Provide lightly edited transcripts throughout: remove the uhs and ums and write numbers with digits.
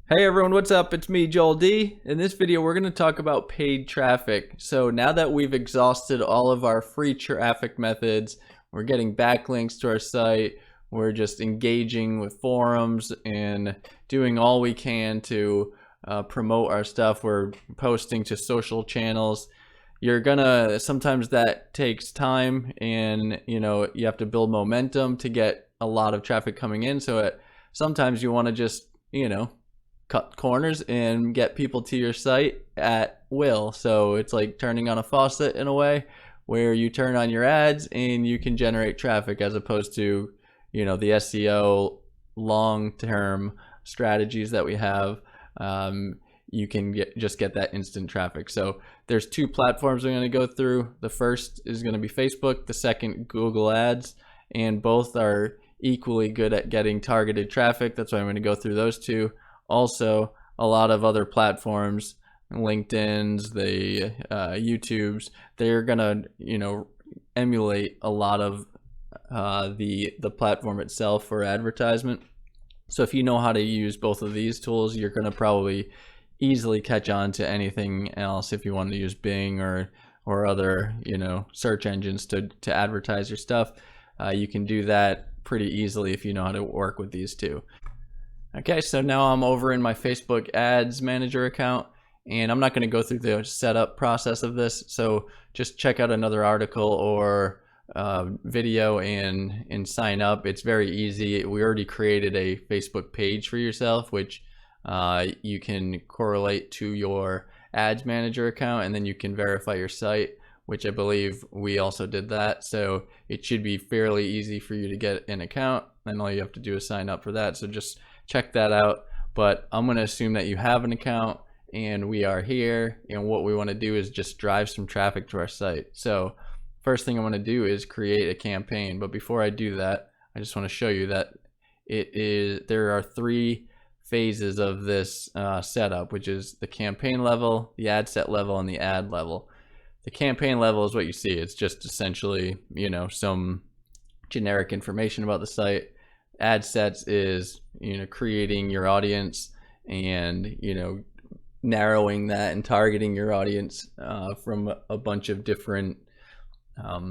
Hey everyone, what's up? It's me, Joel D. In this video, we're going to talk about paid traffic. So now that we've exhausted all of our free traffic methods, we're getting backlinks to our site, we're just engaging with forums and doing all we can to promote our stuff. We're posting to social channels. Sometimes that takes time and you have to build momentum to get a lot of traffic coming in. So sometimes you want to just, cut corners and get people to your site at will. So it's like turning on a faucet in a way, where you turn on your ads and you can generate traffic, as opposed to the SEO long-term strategies that we have. You can just get that instant traffic. So there's two platforms we're going to go through. The first is going to be Facebook, the second Google Ads, and both are equally good at getting targeted traffic. That's why I'm going to go through those two. Also, a lot of other platforms, LinkedIn's, the YouTubes, they're gonna emulate a lot of the platform itself for advertisement. So if you know how to use both of these tools, you're gonna probably easily catch on to anything else. If you want to use Bing or other search engines to advertise your stuff, you can do that pretty easily if you know how to work with these two. Okay, so now I'm over in my Facebook Ads Manager account, and I'm not going to go through the setup process of this, so just check out another article or video and sign up. It's very easy. We already created a Facebook page for yourself, which you can correlate to your Ads Manager account, and then you can verify your site, which I believe we also did that. So it should be fairly easy for you to get an account, and all you have to do is sign up for that. So just check that out. But I'm going to assume that you have an account and we are here, and what we want to do is just drive some traffic to our site. So first thing I want to do is create a campaign. But before I do that, I just want to show you that there are three phases of this setup, which is the campaign level, the ad set level, and the ad level. The campaign level is what you see. It's just essentially some generic information about the site. Ad sets is creating your audience and narrowing that and targeting your audience from a bunch of different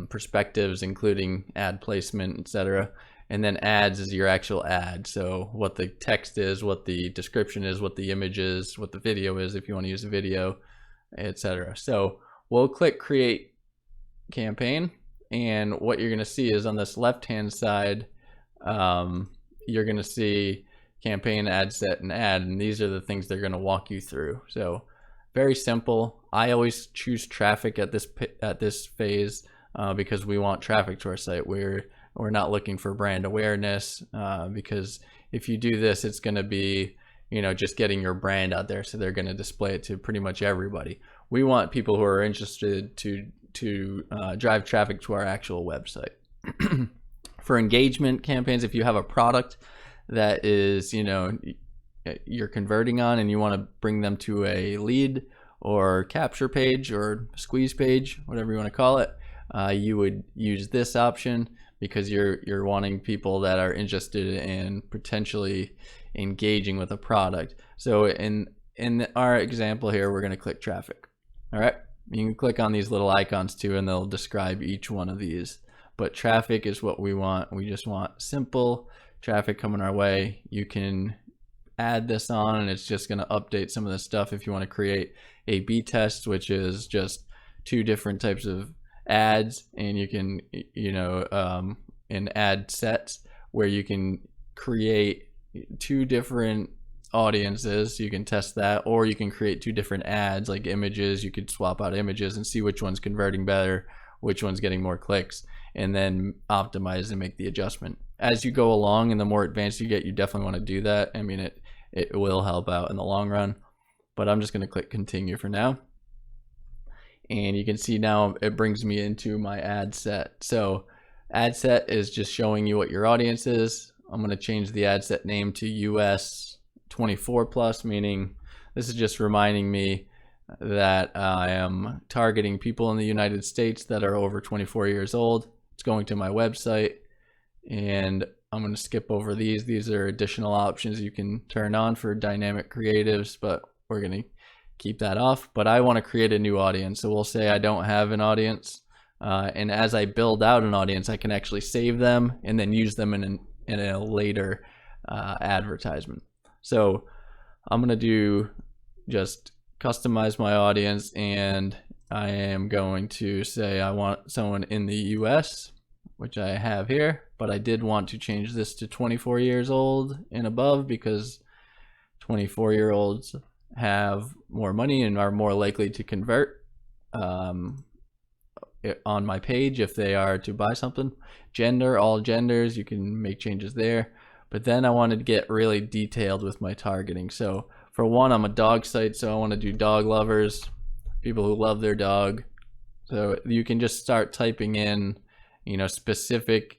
perspectives, including ad placement, etc. And then ads is your actual ad, so what the text is, what the description is, what the image is, what the video is if you want to use a video, etc. So we'll click create campaign, and what you're going to see is on this left hand side, you're going to see campaign, ad set, and ad, and these are the things they're going to walk you through. So very simple. I always choose traffic at this phase because we want traffic to our site. We're not looking for brand awareness, because if you do this, it's going to be just getting your brand out there, so they're going to display it to pretty much everybody. We want people who are interested to drive traffic to our actual website. For engagement campaigns, if you have a product that is you're converting on and you want to bring them to a lead or capture page or squeeze page, whatever you want to call it, you would use this option, because you're wanting people that are interested in potentially engaging with a product. So in our example here, we're going to click traffic. All right, you can click on these little icons too, and they'll describe each one of these. But traffic is what we want. We just want simple traffic coming our way. You can add this on, and it's just going to update some of the stuff. If you want to create a B test, which is just two different types of ads, and you can in ad sets where you can create two different audiences, you can test that, or you can create two different ads like images. You could swap out images and see which one's converting better, which one's getting more clicks, and then optimize and make the adjustment as you go along. And the more advanced you get, you definitely want to do that. I mean, it will help out in the long run. But I'm just going to click continue for now, and you can see now it brings me into my ad set. So ad set is just showing you what your audience is. I'm going to change the ad set name to US 24 plus, meaning this is just reminding me that I am targeting people in the United States that are over 24 years old. It's going to my website, and I'm going to skip over these. These are additional options you can turn on for dynamic creatives, but we're going to keep that off. But I want to create a new audience. So we'll say I don't have an audience. And as I build out an audience, I can actually save them and then use them in a later advertisement. So I'm going to do just customize my audience, and I am going to say I want someone in the US, which I have here, but I did want to change this to 24 years old and above because 24-year-olds have more money and are more likely to convert on my page if they are to buy something. Gender, all genders, you can make changes there. But then I wanted to get really detailed with my targeting. So for one, I'm a dog site, so I want to do dog lovers, people who love their dog. So you can just start typing in, you know, specific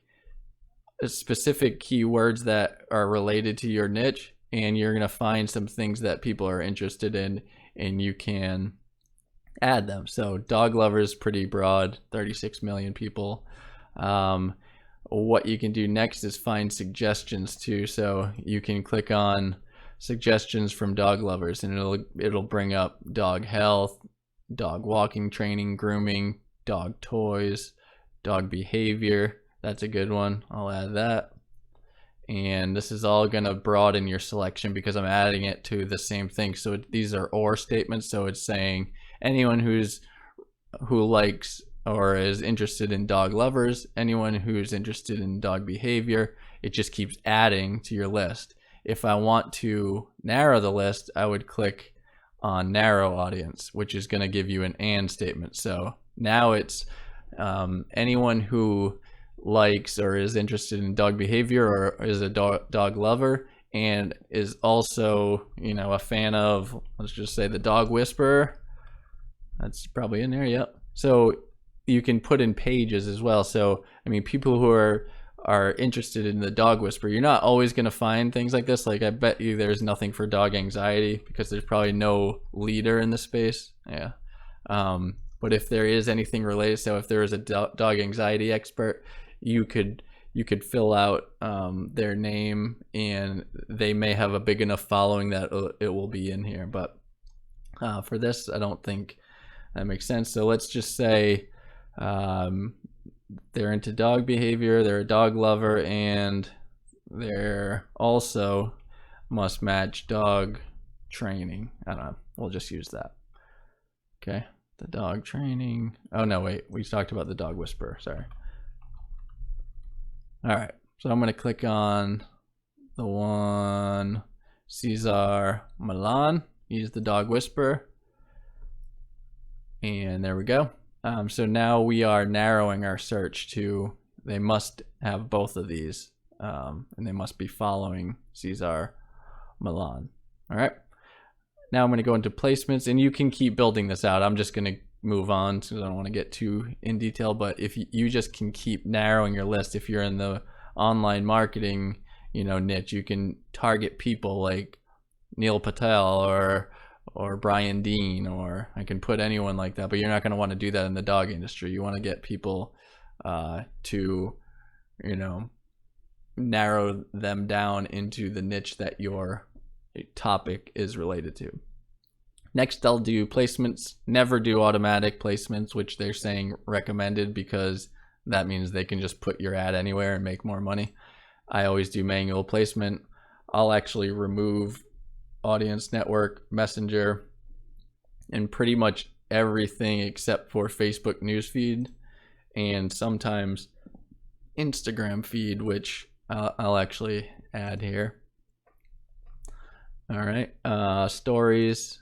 keywords that are related to your niche, and you're going to find some things that people are interested in, and you can add them. So dog lovers, pretty broad, 36 million people. What you can do next is find suggestions too. So you can click on suggestions from dog lovers, and it'll bring up dog health, dog walking, training, grooming, dog toys, dog behavior. That's a good one. I'll add that. And this is all going to broaden your selection because I'm adding it to the same thing. So these are or statements. So it's saying anyone who likes or is interested in dog lovers, anyone who's interested in dog behavior. It just keeps adding to your list. If I want to narrow the list, I would click on narrow audience, which is going to give you an and statement. So now it's anyone who likes or is interested in dog behavior or is a dog lover and is also, you know, a fan of, let's just say, the Dog Whisperer. That's probably in there. Yep. So you can put in pages as well. So I mean, people who are interested in the Dog Whisperer, you're not always going to find things like this. Like I bet you there's nothing for dog anxiety because there's probably no leader in the space. Yeah. But if there is anything related, so if there is a dog anxiety expert, you could fill out their name, and they may have a big enough following that it will be in here. But for this, I don't think that makes sense. So let's just say they're into dog behavior, they're a dog lover, and they're also must match dog training. I don't know. We'll just use that. Okay. The dog training. Oh, no, wait. We talked about the Dog Whisperer. Sorry. All right. So I'm going to click on the one Cesar Millan. He's the Dog Whisperer. And there we go. So now we are narrowing our search to they must have both of these, and they must be following Cesar Millan. All right. Now I'm going to go into placements, and you can keep building this out. I'm just going to move on because I don't want to get too in detail. But if you just can keep narrowing your list, if you're in the online marketing, you know, niche, you can target people like Neil Patel or Brian Dean, or I can put anyone like that. But you're not going to want to do that in the dog industry. You want to get people to, you know, narrow them down into the niche that your topic is related to. Next, I'll do placements. Never do automatic placements, which they're saying recommended because that means they can just put your ad anywhere and make more money. I always do manual placement. I'll actually remove Audience Network, Messenger, and pretty much everything except for Facebook newsfeed and sometimes Instagram feed, which I'll actually add here. All right, stories,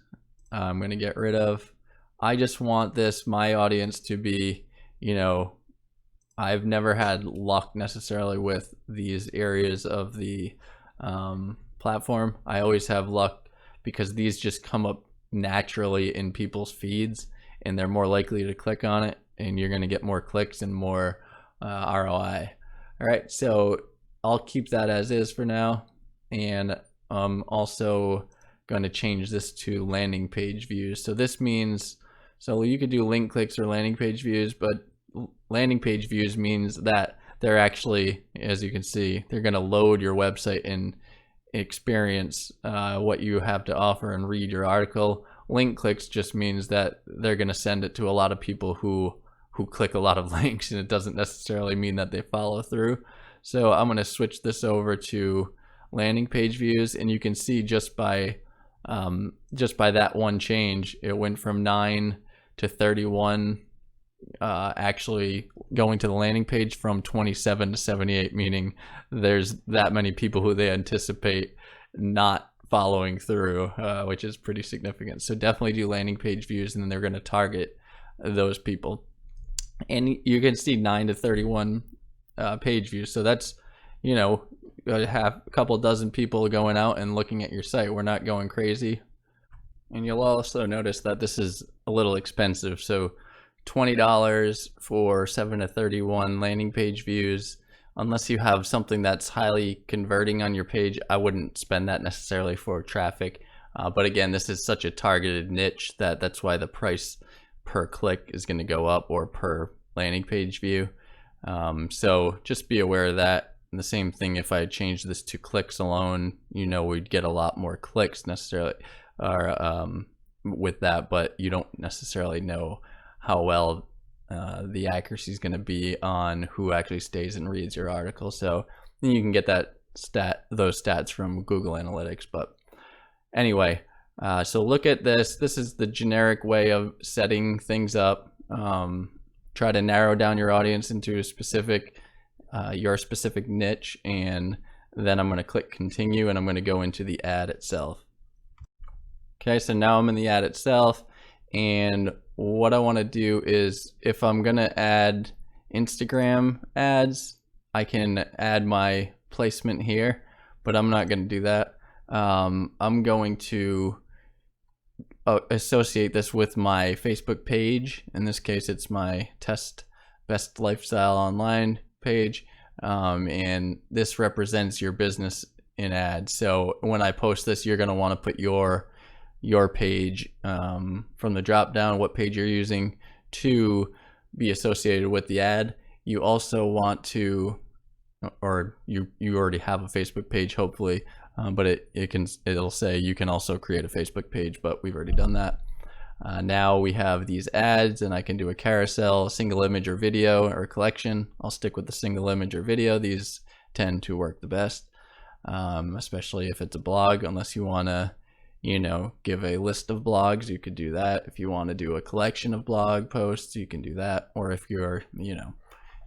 I'm going to get rid of. I just want my audience to be, you know, I've never had luck necessarily with these areas of the platform. I always have luck because these just come up naturally in people's feeds, and they're more likely to click on it, and you're going to get more clicks and more ROI. All right, so I'll keep that as is for now, and I'm also going to change this to landing page views. So this means, so you could do link clicks or landing page views, but landing page views means that they're actually, as you can see, they're going to load your website and experience what you have to offer and read your article. Link clicks just means that they're going to send it to a lot of people who click a lot of links, and it doesn't necessarily mean that they follow through. So I'm going to switch this over to landing page views, and you can see just by that one change, it went from 9 to 31 actually going to the landing page, from 27 to 78, meaning there's that many people who they anticipate not following through, which is pretty significant. So definitely do landing page views, and then they're going to target those people. And you can see 9 to 31 page views. So that's, have a couple dozen people going out and looking at your site. We're not going crazy. And you'll also notice that this is a little expensive. So $20 for 7 to 31 landing page views. Unless you have something that's highly converting on your page, I wouldn't spend that necessarily for traffic. But again, this is such a targeted niche that's why the price per click is going to go up, or per landing page view. So just be aware of that. And the same thing, if I changed this to clicks alone, we'd get a lot more clicks necessarily, or with that, but you don't necessarily know how well the accuracy is going to be on who actually stays and reads your article. So you can get those stats from Google Analytics. But anyway, so look at this. This is the generic way of setting things up. Try to narrow down your audience into your specific niche, and then I'm going to click continue, and I'm going to go into the ad itself. Okay, so now I'm in the ad itself, and what I want to do is, if I'm going to add Instagram ads, I can add my placement here, but I'm not going to do that. I'm going to associate this with my Facebook page. In this case, it's my Test Best Lifestyle Online page, and this represents your business in ads. So when I post this, you're going to want to put your page from the drop down, what page you're using to be associated with the ad. You also want to, or you already have a Facebook page, hopefully, but it'll say you can also create a Facebook page, but we've already done that. Now we have these ads, and I can do a carousel, a single image or video, or a collection. I'll stick with the single image or video. These tend to work the best, especially if it's a blog. Unless you want to, give a list of blogs, you could do that. If you want to do a collection of blog posts, you can do that. Or if you're,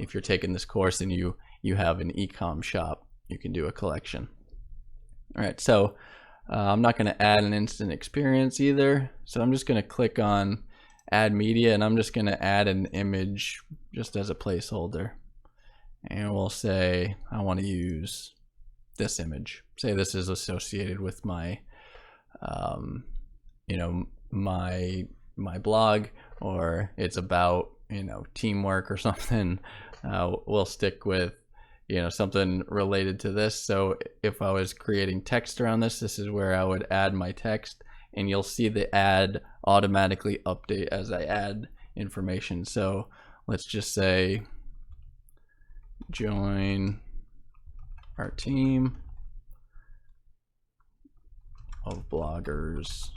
if you're taking this course and you have an e-com shop, you can do a collection. All right, so I'm not going to add an instant experience either. So I'm just going to click on add media, and I'm just going to add an image just as a placeholder. And we'll say I want to use this image. Say this is associated with my, my blog, or it's about, teamwork or something. We'll stick with, something related to this. So if I was creating text around this is where I would add my text, and you'll see the ad automatically update as I add information. So let's just say join our team of bloggers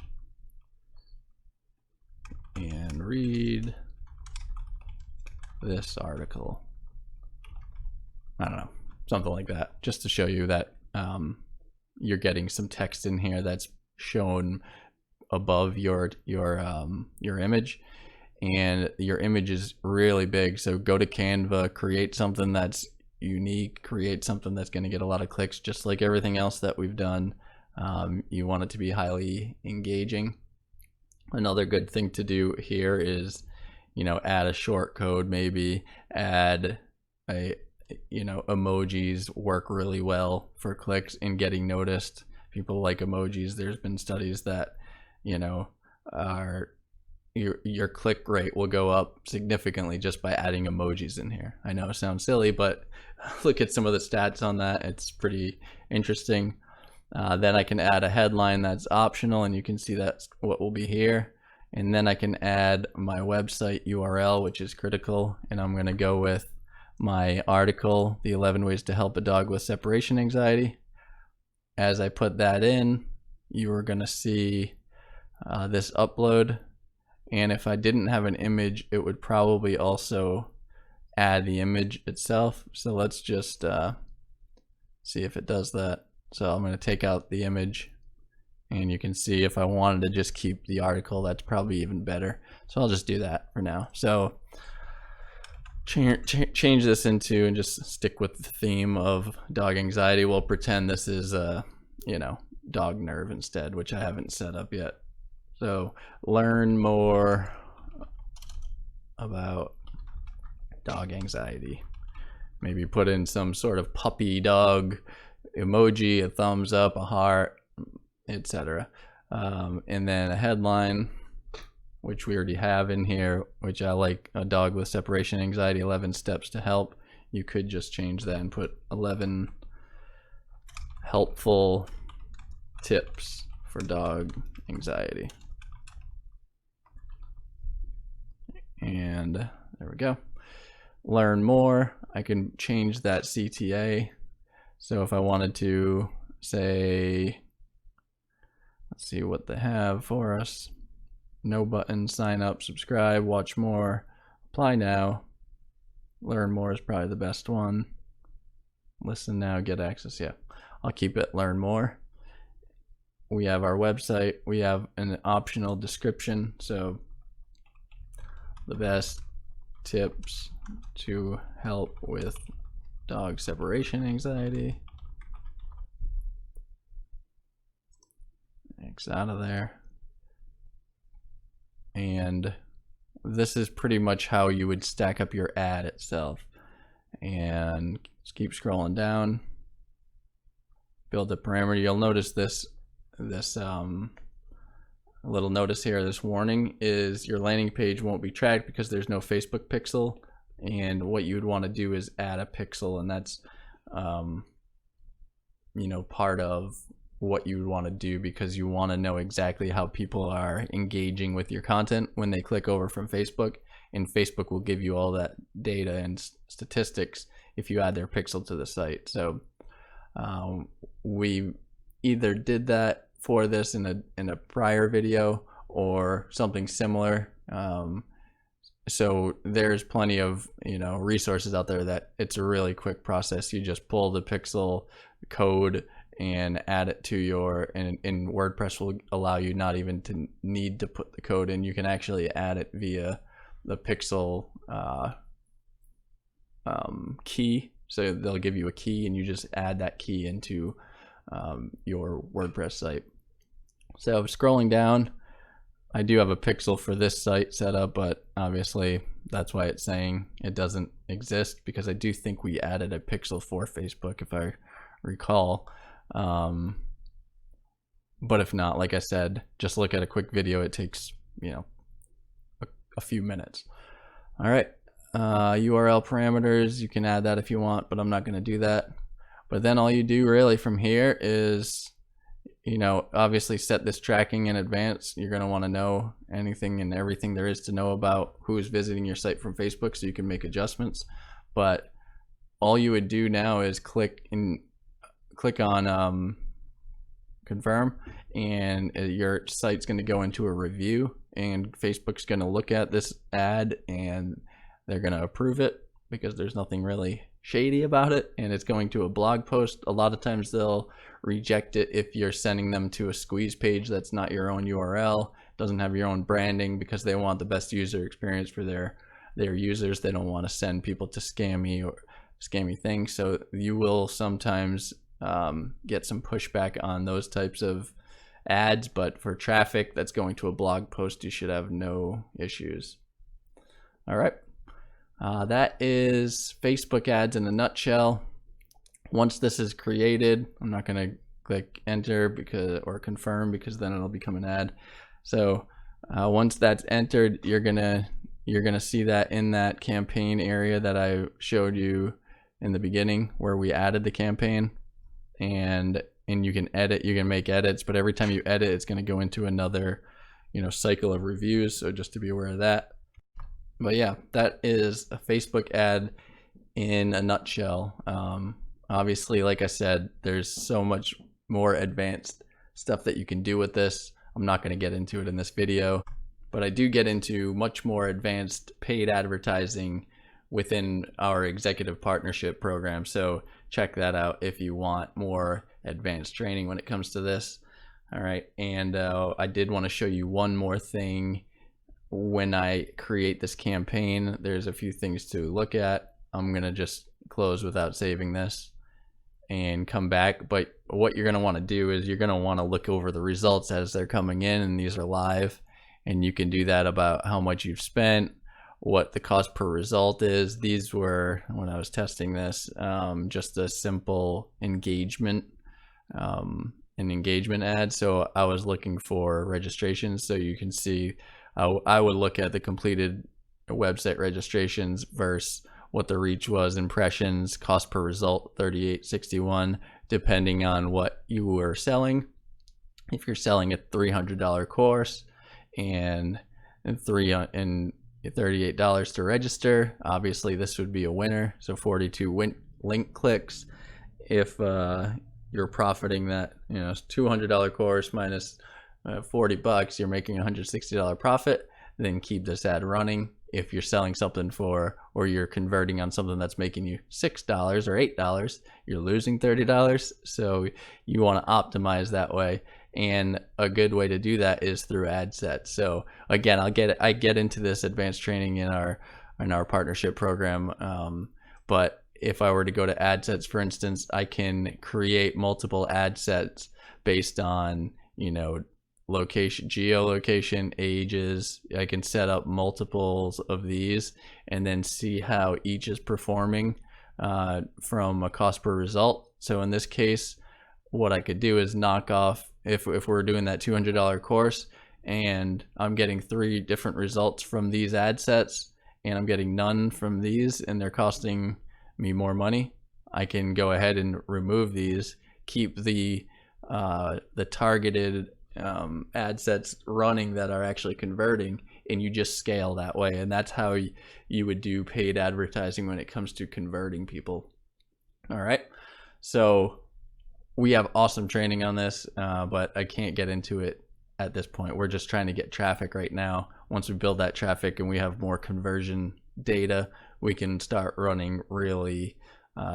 and read this article. I don't know, something like that, just to show you that you're getting some text in here that's shown above your image, and your image is really big. So go to Canva, create something that's unique, create something that's going to get a lot of clicks, just like everything else that we've done. You want it to be highly engaging. Another good thing to do here is, add a short code, maybe add emojis work really well for clicks and getting noticed. People like emojis. There's been studies that, your click rate will go up significantly just by adding emojis in here. I know it sounds silly, but look at some of the stats on that. It's pretty interesting. Then I can add a headline that's optional, and you can see that's what will be here. And then I can add my website URL, which is critical, and I'm going to go with my article, The 11 Ways to Help a Dog with Separation Anxiety. As I put that in, you are going to see this upload. And if I didn't have an image, it would probably also add the image itself. So let's just see if it does that. So I'm going to take out the image, and you can see if I wanted to just keep the article, that's probably even better. So I'll just do that for now. So change this into, and just stick with the theme of dog anxiety. We'll pretend this is dog nerve instead, which I haven't set up yet. So learn more about dog anxiety. Maybe put in some sort of puppy dog emoji, a thumbs up, a heart, etc. And then a headline, which we already have in here, which I like: a dog with separation anxiety, 11 steps to help. You could just change that and put 11 helpful tips for dog anxiety. And there we go. Learn more. I can change that CTA. So if I wanted to say, let's see what they have for us. No button, sign up, subscribe, watch more, apply now. Learn more is probably the best one. Listen now, get access. Yeah, I'll keep it learn more. We have our website. We have an optional description. So the best tips to help with dog separation anxiety. X out of there. And this is pretty much how you would stack up your ad itself. And just keep scrolling down. Build a parameter. You'll notice this little notice here, this warning is your landing page won't be tracked because there's no Facebook pixel. And what you would want to do is add a pixel, and that's part of what you would want to do, because you want to know exactly how people are engaging with your content when they click over from Facebook, and Facebook will give you all that data and statistics if you add their pixel to the site. So we either did that for this in a prior video or something similar. So there's plenty of resources out there that it's a really quick process. You just pull the pixel code and add it to your, and WordPress will allow you not even to need to put the code in. You can actually add it via the pixel key. So they'll give you a key, and you just add that key into your WordPress site. So scrolling down, I do have a pixel for this site set up, but obviously that's why it's saying it doesn't exist, because I do think we added a pixel for Facebook, if I recall. But if not, like I said, just look at a quick video. It takes a few minutes. All right, URL parameters, you can add that if you want, but I'm not going to do that. But then all you do really from here is obviously set this tracking in advance. You're going to want to know anything and everything there is to know about who is visiting your site from Facebook, so you can make adjustments. But all you would do now is click on confirm, and your site's going to go into a review, and Facebook's going to look at this ad and they're going to approve it, because there's nothing really shady about it, and it's going to a blog post. A lot of times they'll reject it if you're sending them to a squeeze page that's not your own URL, doesn't have your own branding, because they want the best user experience for their users. They don't want to send people to scammy things. So you will sometimes get some pushback on those types of ads, but for traffic that's going to a blog post, you should have no issues. All right. That is Facebook ads in a nutshell. Once this is created, I'm not going to click enter or confirm, because then it'll become an ad. So once that's entered, you're gonna see that in that campaign area that I showed you in the beginning, where we added the campaign, and you can edit, you can make edits, but every time you edit, it's going to go into another cycle of reviews. So just to be aware of that. But yeah, that is a Facebook ad in a nutshell. Obviously, like I said, there's so much more advanced stuff that you can do with this. I'm not going to get into it in this video, but I do get into much more advanced paid advertising within our executive partnership program. So check that out if you want more advanced training when it comes to this. All right, and I did want to show you one more thing. When I create this campaign, there's a few things to look at. I'm gonna just close without saving this and come back, but what you're gonna want to do is you're gonna want to look over the results as they're coming in, and these are live, and you can do that about how much you've spent, what the cost per result is. These were, when I was testing this, just a simple engagement an engagement ad. So I was looking for registrations, so you can see I would look at the completed website registrations versus what the reach was, impressions, cost per result, 38.61, depending on what you were selling. If you're selling a $300 course and $38 to register, obviously this would be a winner. So 42 link clicks. If you're profiting that, $200 course minus $40, you're making $160 profit, then keep this ad running. If you're selling something for, or you're converting on something that's making you $6 or $8, you're losing $30. So you want to optimize that way. And a good way to do that is through ad sets. So again, I get into this advanced training in our partnership program. But if I were to go to ad sets, for instance, I can create multiple ad sets based on, location, geolocation, ages. I can set up multiples of these and then see how each is performing from a cost per result. So in this case, what I could do is knock off, if we're doing that $200 course and I'm getting 3 different results from these ad sets and I'm getting none from these and they're costing me more money, I can go ahead and remove these, keep the targeted ad sets running that are actually converting, and you just scale that way. And that's how you would do paid advertising when it comes to converting people. All right, so we have awesome training on this, but I can't get into it at this point. We're just trying to get traffic right now. Once we build that traffic and we have more conversion data, we can start running really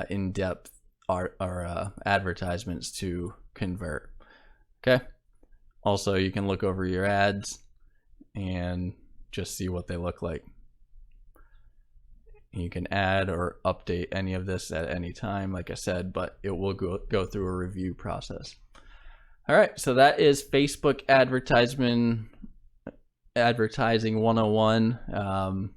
in-depth our advertisements to convert. Okay. Also, you can look over your ads and just see what they look like. You can add or update any of this at any time, like I said, but it will go through a review process. All right, so that is Facebook advertising 101.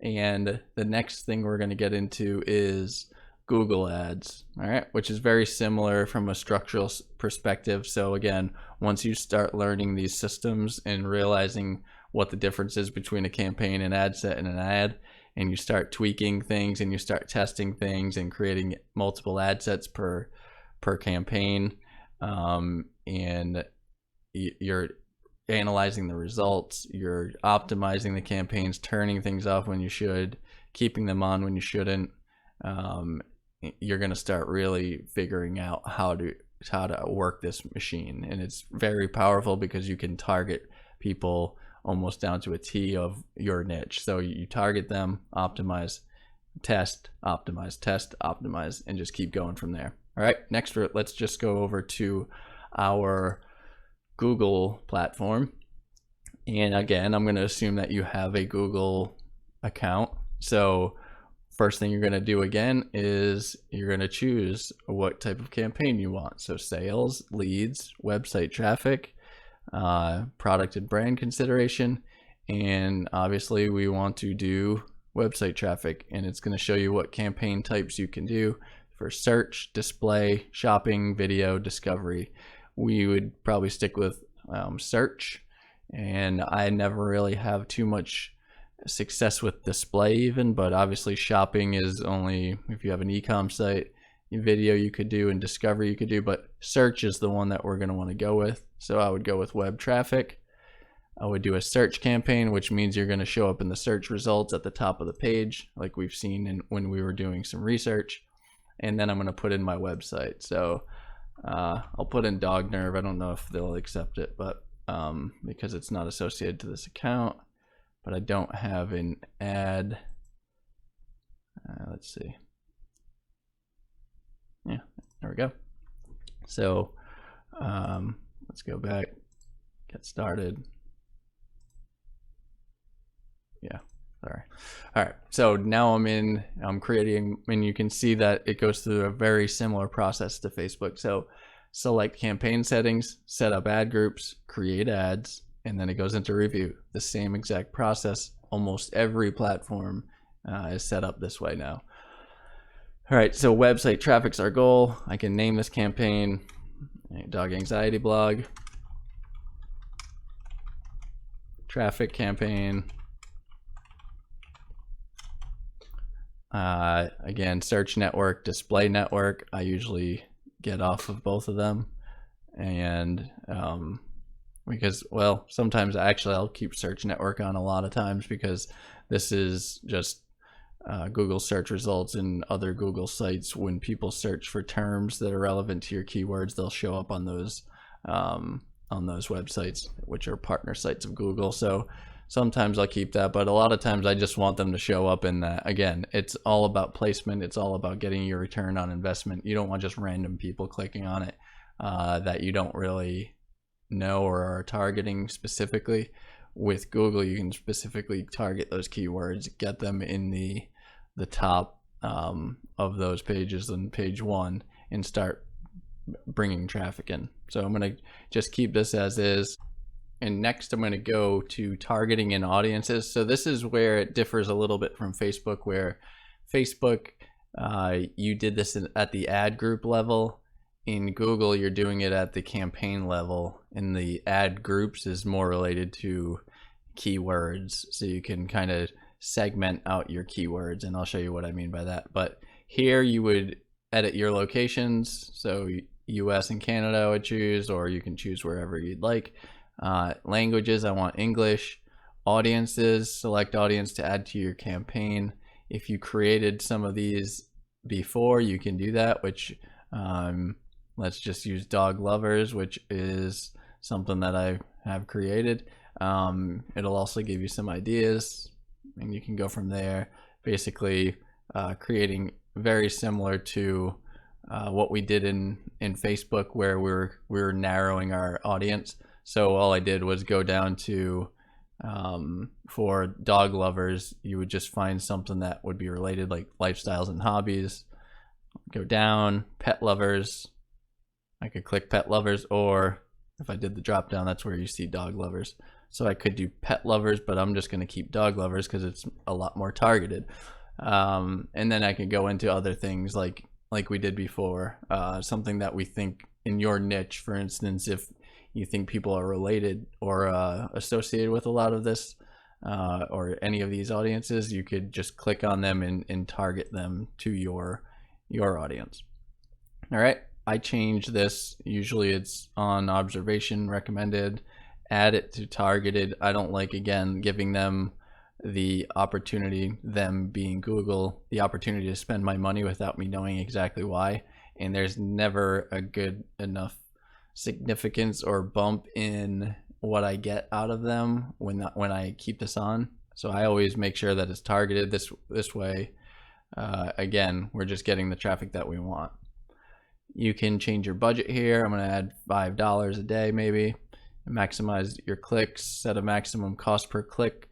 And the next thing we're going to get into is Google Ads, all right, which is very similar from a structural perspective. So again, once you start learning these systems and realizing what the difference is between a campaign, an ad set, and an ad, and you start tweaking things and you start testing things and creating multiple ad sets per campaign, and you're analyzing the results, you're optimizing the campaigns, turning things off when you should, keeping them on when you shouldn't, you're going to start really figuring out how to work this machine. And it's very powerful because you can target people almost down to a T of your niche. So you target them, optimize, test, optimize, test, optimize, and just keep going from there. All right, next let's just go over to our Google platform. And again, I'm going to assume that you have a Google account. So first thing you're going to do again is you're going to choose what type of campaign you want. So sales, leads, website traffic, product and brand consideration, and obviously we want to do website traffic, and it's going to show you what campaign types you can do for search, display, shopping, video, discovery. We would probably stick with search, and I never really have too much success with display even, but obviously shopping is only if you have an e-com site. Video you could do and discovery you could do, but search is the one that we're going to want to go with. So I would go with web traffic. I would do a search campaign, which means you're going to show up in the search results at the top of the page, like we've seen when we were doing some research. And then I'm going to put in my website. So I'll put in Dog Nerve. I don't know if they'll accept it, but because it's not associated to this account. But I don't have an ad. Let's see. Yeah, there we go. So let's go back, get started. Yeah, sorry. All right, so now I'm creating, and you can see that it goes through a very similar process to Facebook. So select campaign settings, set up ad groups, create ads, and then it goes into review. The same exact process. Almost every platform is set up this way now. All right, so website traffic's our goal. I can name this campaign Dog Anxiety Blog, traffic campaign. Again, search network, display network. I usually get off of both of them, and because, well, sometimes actually I'll keep search network on a lot of times, because this is just Google search results and other Google sites. When people search for terms that are relevant to your keywords, they'll show up on those websites, which are partner sites of Google. So sometimes I'll keep that, but a lot of times I just want them to show up in that. Again, it's all about placement. It's all about getting your return on investment. You don't want just random people clicking on it that you don't really know or are targeting specifically. With Google, you can specifically target those keywords, get them in the top of those pages on page 1, and start bringing traffic in. So I'm going to just keep this as is. And next I'm going to go to targeting in audiences. So this is where it differs a little bit from Facebook, where Facebook, you did this at the ad group level. In Google, you're doing it at the campaign level, and the ad groups is more related to keywords. So you can kind of segment out your keywords, and I'll show you what I mean by that. But here you would edit your locations. So US and Canada I would choose, or you can choose wherever you'd like. Languages, I want English. Audiences, select audience to add to your campaign. If you created some of these before, you can do that, which let's just use dog lovers, which is something that I have created. It'll also give you some ideas, and you can go from there. Basically creating very similar to what we did in Facebook, where we're narrowing our audience. So all I did was go down to, for dog lovers, you would just find something that would be related, like lifestyles and hobbies. Go down, pet lovers. I could click pet lovers, or if I did the drop down, that's where you see dog lovers. So I could do pet lovers, but I'm just going to keep dog lovers because it's a lot more targeted. And then I could go into other things like we did before, something that we think in your niche. For instance, if you think people are related or associated with a lot of this or any of these audiences, you could just click on them and target them to your audience. All right, I change this. Usually it's on observation recommended, add it to targeted. I don't like, again, giving them the opportunity, them being Google, the opportunity to spend my money without me knowing exactly why. And there's never a good enough significance or bump in what I get out of them when I keep this on. So I always make sure that it's targeted this way. Again, we're just getting the traffic that we want. You can change your budget here. I'm going to add $5 a day maybe. Maximize your clicks, set a maximum cost per click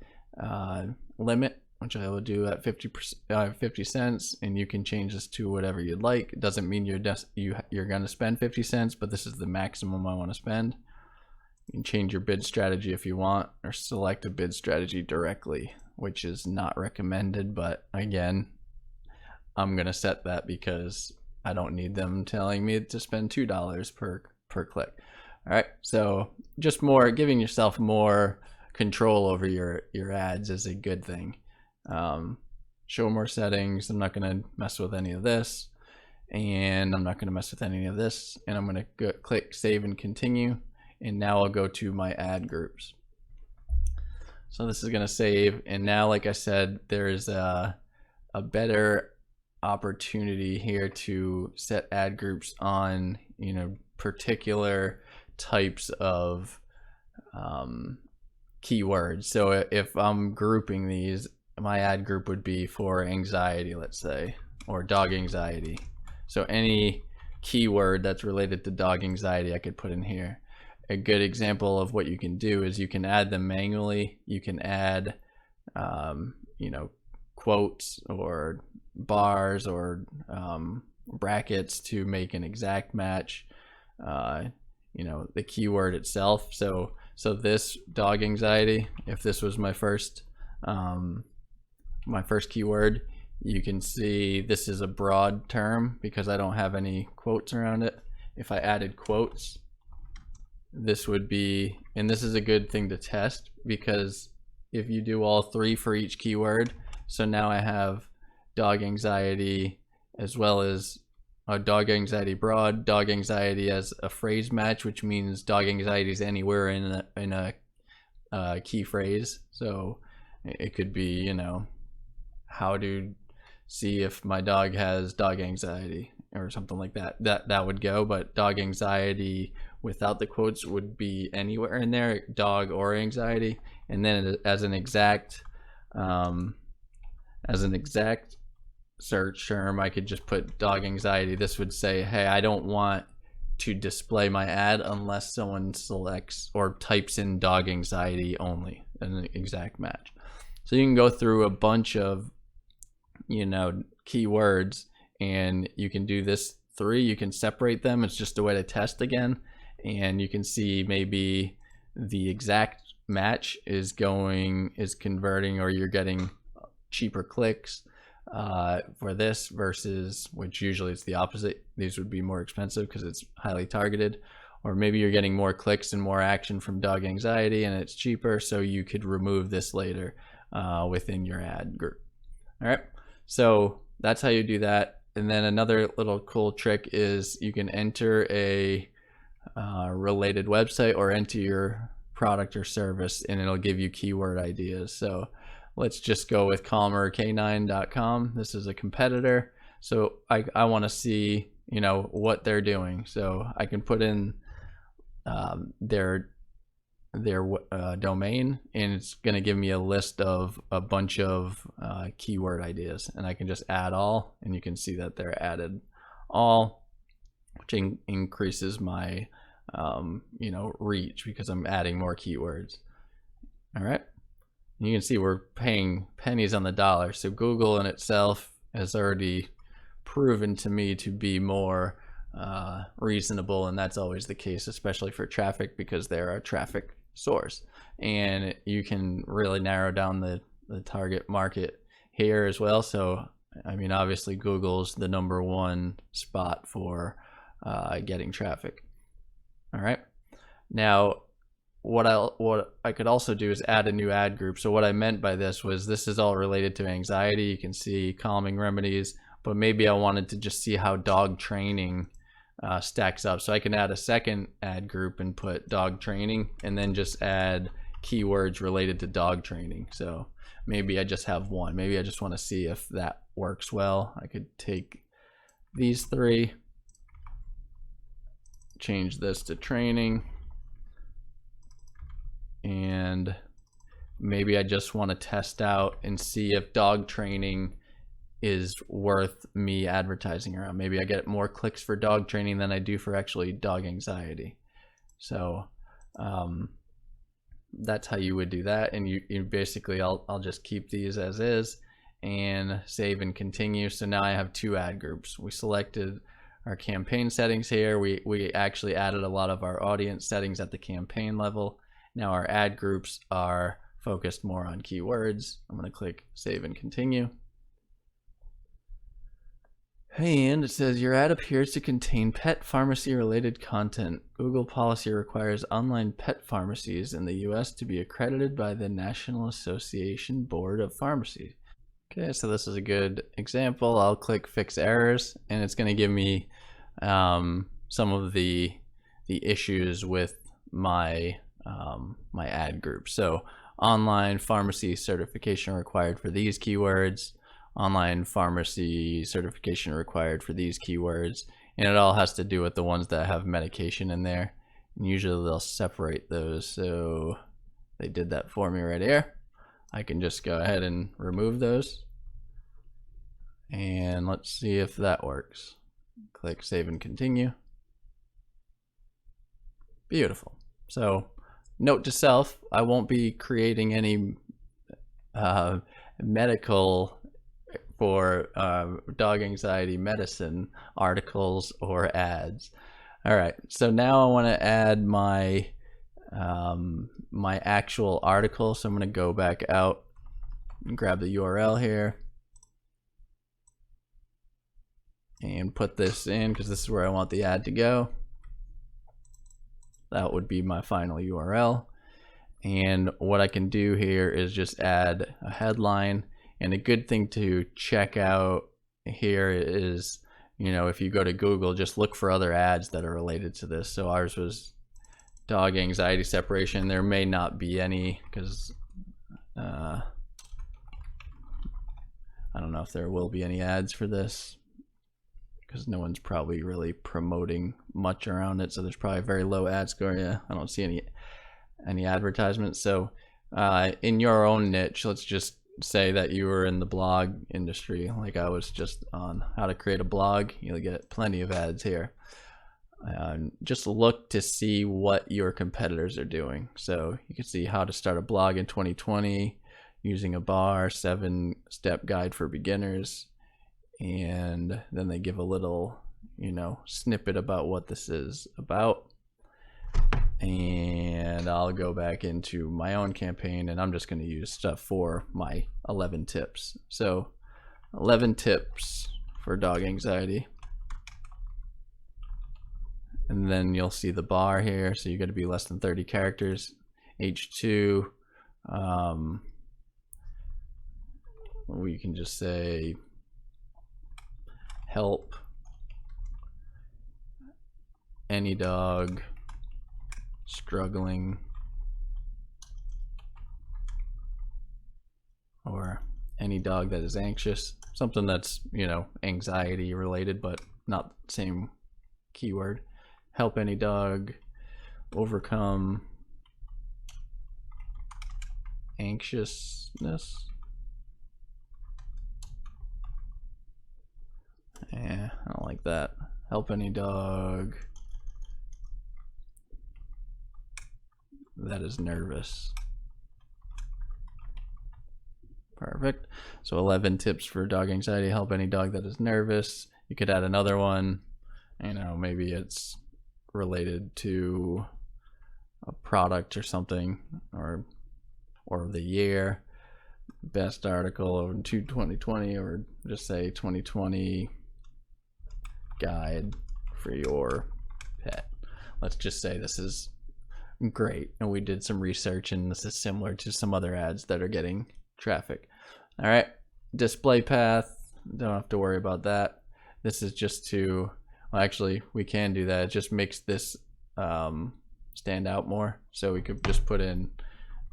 limit, which I will do at 50 cents, and you can change this to whatever you'd like. It doesn't mean you're going to spend 50 cents, but this is the maximum I want to spend. You can change your bid strategy if you want, or select a bid strategy directly, which is not recommended, but again, I'm going to set that because I don't need them telling me to spend $2 per click. All right, so just giving yourself more control over your ads is a good thing. Show more settings. I'm not going to mess with any of this, and I'm not going to mess with any of this, and I'm going to click save and continue, and now I'll go to my ad groups. So this is going to save. And now, like I said, there's a better opportunity here to set ad groups on, particular types of keywords. So if I'm grouping these, my ad group would be for anxiety, let's say, or dog anxiety. So any keyword that's related to dog anxiety I could put in here. A good example of what you can do is you can add them manually. You can add quotes or bars or brackets to make an exact match, the keyword itself. So this dog anxiety, if this was my first keyword, you can see this is a broad term because I don't have any quotes around it. If I added quotes, this would be, and this is a good thing to test, because if you do all three for each keyword, so now I have dog anxiety as well as dog anxiety broad, dog anxiety as a phrase match, which means dog anxiety is anywhere in a key phrase. So it could be, how to see if my dog has dog anxiety or something like that. That would go, but dog anxiety without the quotes would be anywhere in there, dog or anxiety. And then as an exact search term, I could just put dog anxiety. This would say, hey, I don't want to display my ad unless someone selects or types in dog anxiety only, an exact match. So you can go through a bunch of keywords, and you can do this three. You can separate them. It's just a way to test again, and you can see maybe the exact match is converting, or you're getting cheaper clicks for this versus, which usually it's the opposite. These would be more expensive because it's highly targeted. Or maybe you're getting more clicks and more action from dog anxiety and it's cheaper, so you could remove this later within your ad group. All right, so that's how you do that. And then another little cool trick is you can enter a related website or enter your product or service, and it'll give you keyword ideas. So let's just go with calmercanine.com. This is a competitor, so I want to see what they're doing. So I can put in their domain, and it's going to give me a list of a bunch of keyword ideas, and I can just add all, and you can see that they're added all, which increases my reach because I'm adding more keywords. All right, you can see we're paying pennies on the dollar. So Google in itself has already proven to me to be more reasonable, and that's always the case, especially for traffic, because they're a traffic source, and you can really narrow down the target market here as well. So I mean, obviously Google's the #1 spot for getting traffic. All right, now what I could also do is add a new ad group. So what I meant by this was, this is all related to anxiety. You can see calming remedies, but maybe I wanted to just see how dog training stacks up. So I can add a second ad group and put dog training, and then just add keywords related to dog training. So maybe I just have one. Maybe I just want to see if that works well. I could take these three, change this to training, and maybe I just want to test out and see if dog training is worth me advertising around. Maybe I get more clicks for dog training than I do for actually dog anxiety. So that's how you would do that. And you basically, I'll just keep these as is and save and continue. So now I have two ad groups. We selected our campaign settings here. We actually added a lot of our audience settings at the campaign level. Now our ad groups are focused more on keywords. I'm going to click save and continue. And it says your ad appears to contain pet pharmacy related content. Google policy requires online pet pharmacies in the US to be accredited by the National Association Board of Pharmacy. Okay, so this is a good example. I'll click fix errors, and it's going to give me some of the issues with my my ad group. So online pharmacy certification required for these keywords, online pharmacy certification required for these keywords, and it all has to do with the ones that have medication in there. And usually they'll separate those, so they did that for me right here. I can just go ahead and remove those, and let's see if that works. Click save and continue. Beautiful. So note to self, I won't be creating any medical for dog anxiety medicine articles or ads. All right, so now I want to add my my actual article. So I'm going to go back out and grab the URL here and put this in because this is where I want the ad to go. That would be my final URL. And what I can do here is just add a headline. And a good thing to check out here is, you know, if you go to Google, just look for other ads that are related to this. So ours was dog anxiety separation. There may not be any because I don't know if there will be any ads for this because no one's probably really promoting much around it. So there's probably very low ad score. Yeah, I don't see any advertisements. So in your own niche, let's just say that you were in the blog industry, like I was just on how to create a blog. You'll get plenty of ads here. Just look to see what your competitors are doing. So you can see how to start a blog in 2020 using a bar, 7-step guide for beginners. And then they give a little, you know, snippet about what this is about. And I'll go back into my own campaign and I'm just going to use stuff for my 11 tips. So 11 tips for dog anxiety. And then you'll see the bar here. So you're going to be less than 30 characters. H2. We can just say help any dog struggling or any dog that is anxious, something that's, you know, anxiety related but not the same keyword. Help any dog overcome anxiousness. Yeah, I don't like that. Help any dog that is nervous. Perfect. So 11 tips for dog anxiety. Help any dog that is nervous. You could add another one. You know, maybe it's related to a product or something, or of the year. Best article of 2020, or just say 2020 guide for your pet. Let's just say this is great and we did some research and this is similar to some other ads that are getting traffic. All right, display path, don't have to worry about that. This is just to, well, actually we can do that. It just makes this stand out more. So we could just put in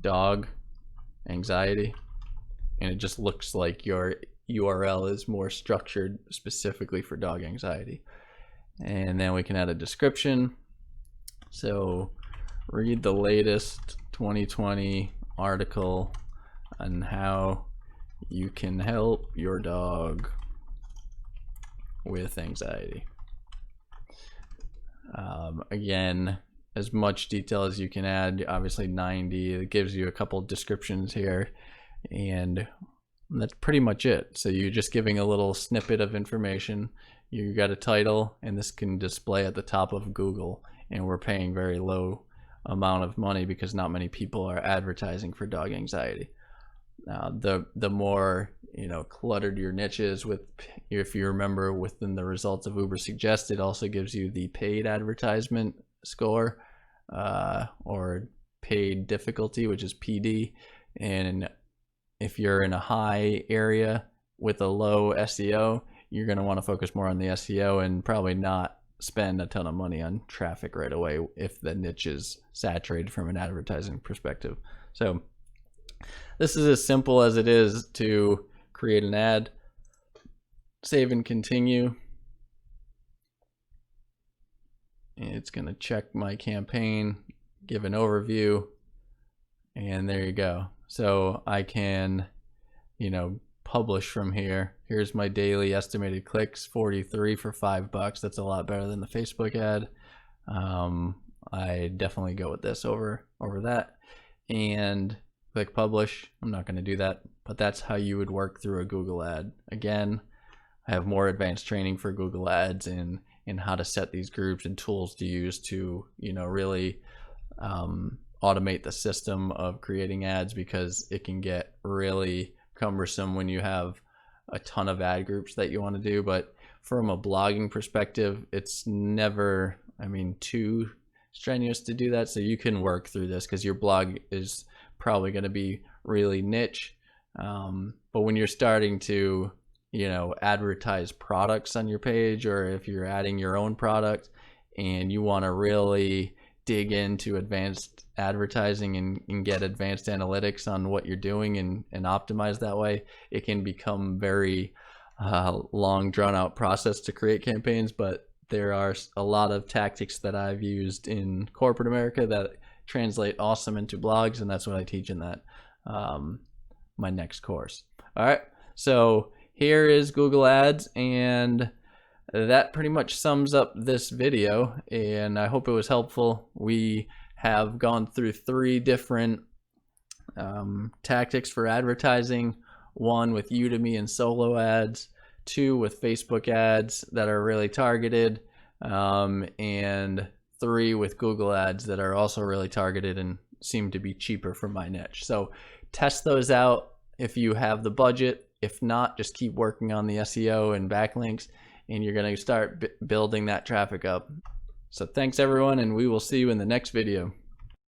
dog anxiety and it just looks like your URL is more structured specifically for dog anxiety. And then we can add a description. So read the latest 2020 article on how you can help your dog with anxiety. Again, as much detail as you can add, obviously 90, it gives you a couple descriptions here, and that's pretty much it. So you're just giving a little snippet of information. You got a title, and this can display at the top of Google, and we're paying very low amount of money because not many people are advertising for dog anxiety. The more, you know, cluttered your niche is with, if you remember within the results of Ubersuggest, it also gives you the paid advertisement score or paid difficulty, which is PD. And if you're in a high area with a low SEO, you're going to want to focus more on the SEO and probably not spend a ton of money on traffic right away if the niche is saturated from an advertising perspective. So This is as simple as it is to create an ad, save and continue. It's going to check my campaign, give an overview, and there you go. So I can, publish from here. Here's my daily estimated clicks, 43 for $5. That's a lot better than the Facebook ad. I definitely go with this over that. And click publish. I'm not going to do that, but that's how you would work through a Google ad. Again, I have more advanced training for Google ads and how to set these groups and tools to use to, really automate the system of creating ads, because it can get really cumbersome when you have a ton of ad groups that you want to do. But from a blogging perspective, it's never, too strenuous to do that. So you can work through this because your blog is probably going to be really niche. But when you're starting to, advertise products on your page, or if you're adding your own product and you want to really dig into advanced advertising and get advanced analytics on what you're doing and optimize that way, it can become very long, drawn out process to create campaigns. But there are a lot of tactics that I've used in corporate America that translate awesome into blogs, and that's what I teach in that my next course. All right, so here is Google Ads, and that pretty much sums up this video, and I hope it was helpful. We have gone through 3 different tactics for advertising: 1 with Udemy and solo ads, 2 with Facebook ads that are really targeted, and 3 with Google ads that are also really targeted and seem to be cheaper for my niche. So test those out if you have the budget. If not, just keep working on the SEO and backlinks, and you're going to start building that traffic up. So thanks everyone, and we will see you in the next video.